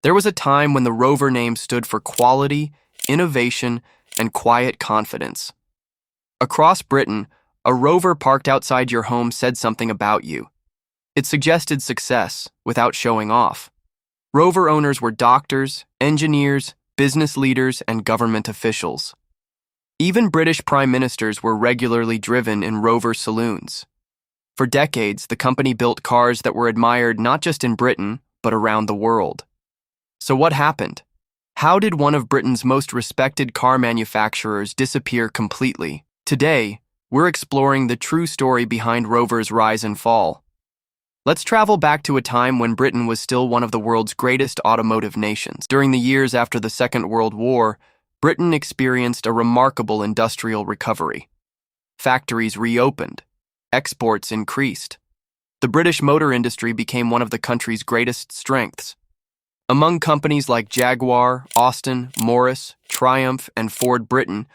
There was a time when the Rover name stood for quality, innovation, and quiet confidence. Across Britain, a Rover parked outside your home said something about you. It suggested success without showing off. Rover owners were doctors, engineers, business leaders, and government officials. Even British prime ministers were regularly driven in Rover saloons. For decades, the company built cars that were admired not just in Britain, but around the world. So what happened? How did one of Britain's most respected car manufacturers disappear completely? Today, we're exploring the true story behind Rover's rise and fall. Let's travel back to a time when Britain was still one of the world's greatest automotive nations. During the years after the Second World War, Britain experienced a remarkable industrial recovery. Factories reopened. Exports increased. The British motor industry became one of the country's greatest strengths. Among companies like Jaguar, Austin, Morris, Triumph, and Ford Britain,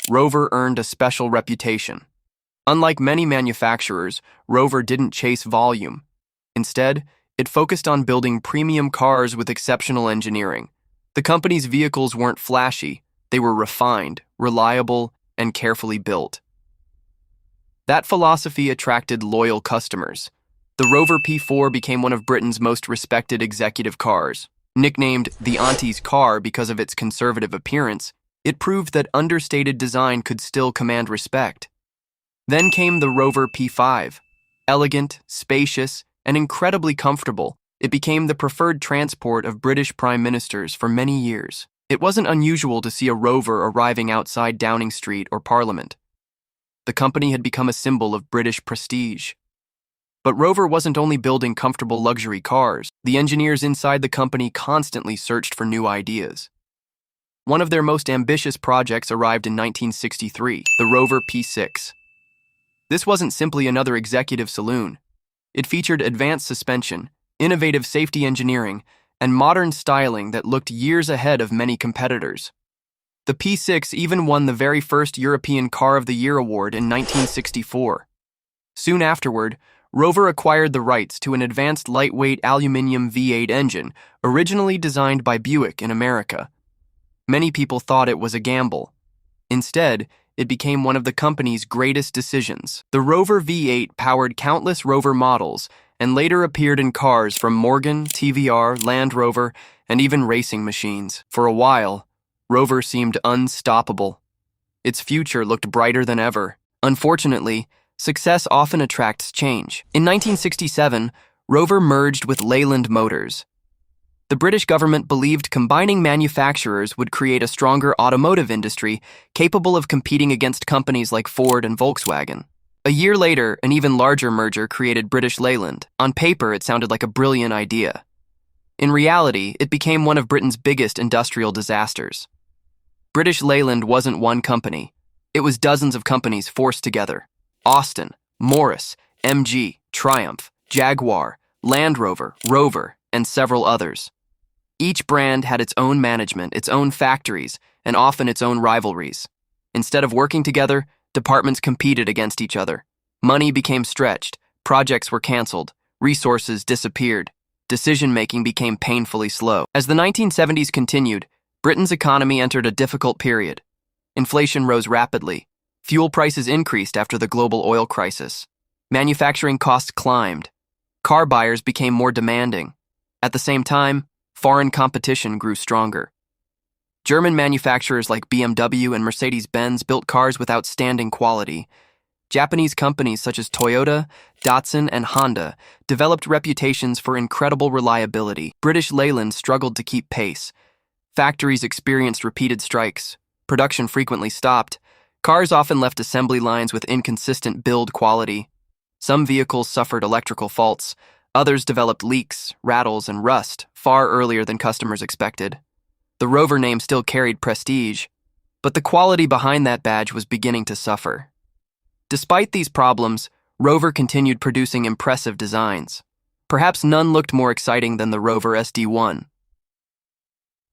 Rover earned a special reputation. Unlike many manufacturers, Rover didn't chase volume. Instead, it focused on building premium cars with exceptional engineering. The company's vehicles weren't flashy, they were refined, reliable, and carefully built. That philosophy attracted loyal customers. The Rover P4 became one of Britain's most respected executive cars. Nicknamed the Auntie's car because of its conservative appearance, it proved that understated design could still command respect. Then came the Rover P5. Elegant, spacious, and incredibly comfortable, it became the preferred transport of British prime ministers for many years. It wasn't unusual to see a Rover arriving outside Downing Street or Parliament. The company had become a symbol of British prestige. But Rover wasn't only building comfortable luxury cars. The engineers inside the company constantly searched for new ideas. One of their most ambitious projects arrived in 1963, the Rover P6. This wasn't simply another executive saloon. It featured advanced suspension, innovative safety engineering, and modern styling that looked years ahead of many competitors. The P6 even won the very first European Car of the Year award in 1964. Soon afterward, Rover acquired the rights to an advanced lightweight aluminum V8 engine, originally designed by Buick in America. Many people thought it was a gamble. Instead, it became one of the company's greatest decisions. The Rover V8 powered countless Rover models and later appeared in cars from Morgan, TVR, Land Rover, and even racing machines. For a while, Rover seemed unstoppable. Its future looked brighter than ever. Unfortunately, success often attracts change. In 1967, Rover merged with Leyland Motors. The British government believed combining manufacturers would create a stronger automotive industry capable of competing against companies like Ford and Volkswagen. A year later, an even larger merger created British Leyland. On paper, it sounded like a brilliant idea. In reality, it became one of Britain's biggest industrial disasters. British Leyland wasn't one company. It was dozens of companies forced together. Austin, Morris, MG, Triumph, Jaguar, Land Rover, Rover, and several others. Each brand had its own management, its own factories, and often its own rivalries. Instead of working together, departments competed against each other. Money became stretched, projects were canceled, resources disappeared, decision-making became painfully slow. As the 1970s continued, Britain's economy entered a difficult period. Inflation rose rapidly. Fuel prices increased after the global oil crisis. Manufacturing costs climbed. Car buyers became more demanding. At the same time, foreign competition grew stronger. German manufacturers like BMW and Mercedes-Benz built cars with outstanding quality. Japanese companies such as Toyota, Datsun, and Honda developed reputations for incredible reliability. British Leyland struggled to keep pace. Factories experienced repeated strikes. Production frequently stopped. Cars often left assembly lines with inconsistent build quality. Some vehicles suffered electrical faults. Others developed leaks, rattles, and rust far earlier than customers expected. The Rover name still carried prestige, but the quality behind that badge was beginning to suffer. Despite these problems, Rover continued producing impressive designs. Perhaps none looked more exciting than the Rover SD1.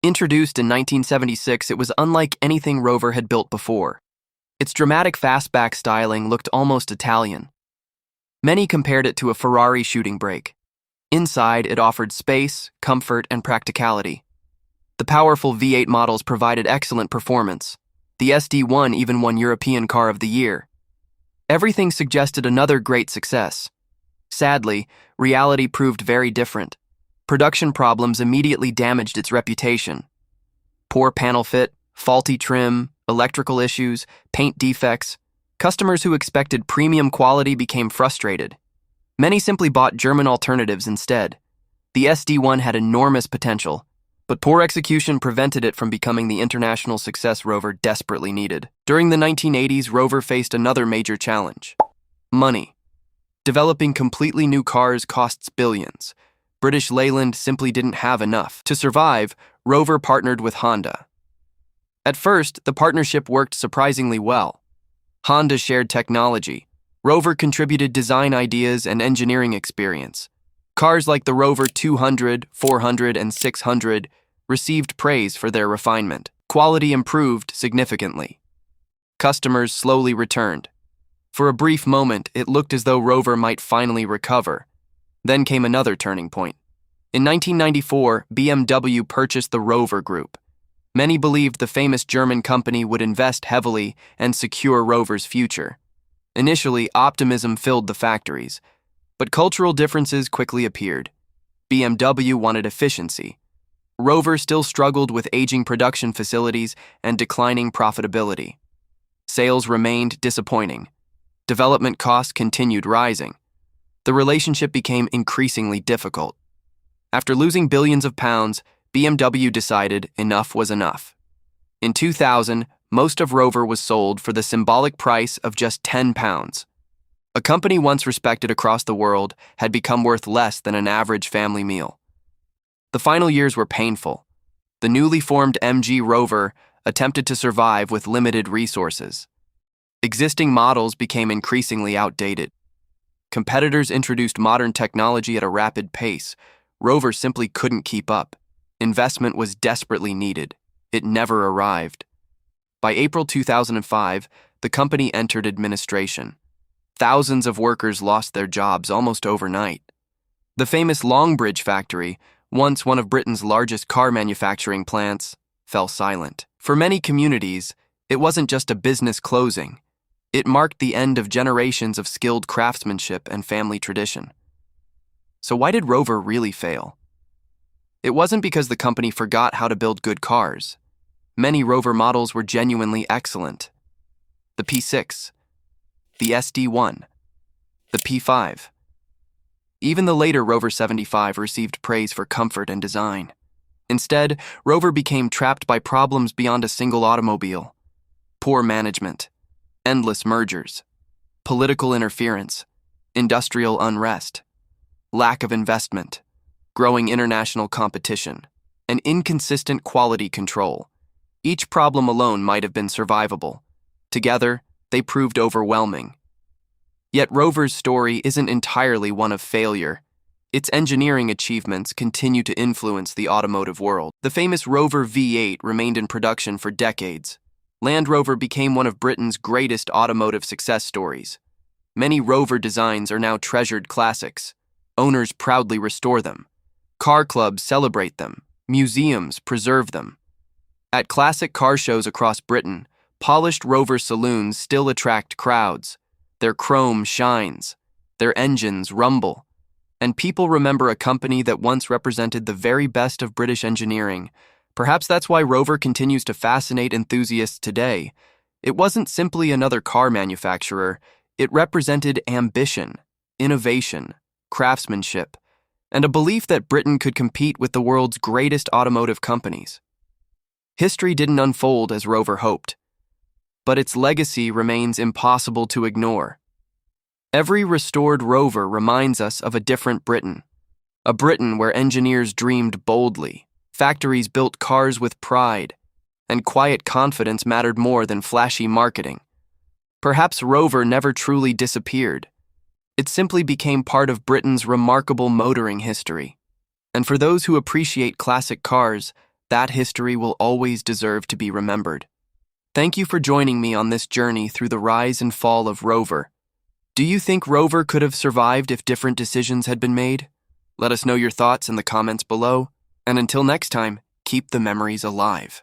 Introduced in 1976, it was unlike anything Rover had built before. Its dramatic fastback styling looked almost Italian. Many compared it to a Ferrari shooting brake. Inside, it offered space, comfort, and practicality. The powerful V8 models provided excellent performance. The SD1 even won European Car of the Year. Everything suggested another great success. Sadly, reality proved very different. Production problems immediately damaged its reputation. Poor panel fit, faulty trim, electrical issues, paint defects. Customers who expected premium quality became frustrated. Many simply bought German alternatives instead. The SD1 had enormous potential, but poor execution prevented it from becoming the international success Rover desperately needed. During the 1980s, Rover faced another major challenge: money. Developing completely new cars costs billions. British Leyland simply didn't have enough. To survive, Rover partnered with Honda. At first, the partnership worked surprisingly well. Honda shared technology. Rover contributed design ideas and engineering experience. Cars like the Rover 200, 400, and 600 received praise for their refinement. Quality improved significantly. Customers slowly returned. For a brief moment, it looked as though Rover might finally recover. Then came another turning point. In 1994, BMW purchased the Rover Group. Many believed the famous German company would invest heavily and secure Rover's future. Initially, optimism filled the factories, but cultural differences quickly appeared. BMW wanted efficiency. Rover still struggled with aging production facilities and declining profitability. Sales remained disappointing. Development costs continued rising. The relationship became increasingly difficult. After losing billions of pounds, BMW decided enough was enough. In 2000, most of Rover was sold for the symbolic price of just £10. A company once respected across the world had become worth less than an average family meal. The final years were painful. The newly formed MG Rover attempted to survive with limited resources. Existing models became increasingly outdated. Competitors introduced modern technology at a rapid pace. Rover simply couldn't keep up. Investment was desperately needed. It never arrived. By April 2005, the company entered administration. Thousands of workers lost their jobs almost overnight. The famous Longbridge factory, once one of Britain's largest car manufacturing plants, fell silent. For many communities, it wasn't just a business closing. It marked the end of generations of skilled craftsmanship and family tradition. So why did Rover really fail? It wasn't because the company forgot how to build good cars. Many Rover models were genuinely excellent. The P6, the SD1, the P5. Even the later Rover 75 received praise for comfort and design. Instead, Rover became trapped by problems beyond a single automobile: poor management, endless mergers, political interference, industrial unrest, lack of investment, growing international competition, and inconsistent quality control. Each problem alone might have been survivable. Together, they proved overwhelming. Yet Rover's story isn't entirely one of failure. Its engineering achievements continue to influence the automotive world. The famous Rover V8 remained in production for decades. Land Rover became one of Britain's greatest automotive success stories. Many Rover designs are now treasured classics. Owners proudly restore them. Car clubs celebrate them. Museums preserve them. At classic car shows across Britain, polished Rover saloons still attract crowds. Their chrome shines. Their engines rumble. And people remember a company that once represented the very best of British engineering. Perhaps that's why Rover continues to fascinate enthusiasts today. It wasn't simply another car manufacturer. It represented ambition, innovation, craftsmanship, and a belief that Britain could compete with the world's greatest automotive companies. History didn't unfold as Rover hoped, but its legacy remains impossible to ignore. Every restored Rover reminds us of a different Britain, a Britain where engineers dreamed boldly, factories built cars with pride, and quiet confidence mattered more than flashy marketing. Perhaps Rover never truly disappeared. It simply became part of Britain's remarkable motoring history. And for those who appreciate classic cars, that history will always deserve to be remembered. Thank you for joining me on this journey through the rise and fall of Rover. Do you think Rover could have survived if different decisions had been made? Let us know your thoughts in the comments below, and until next time, keep the memories alive.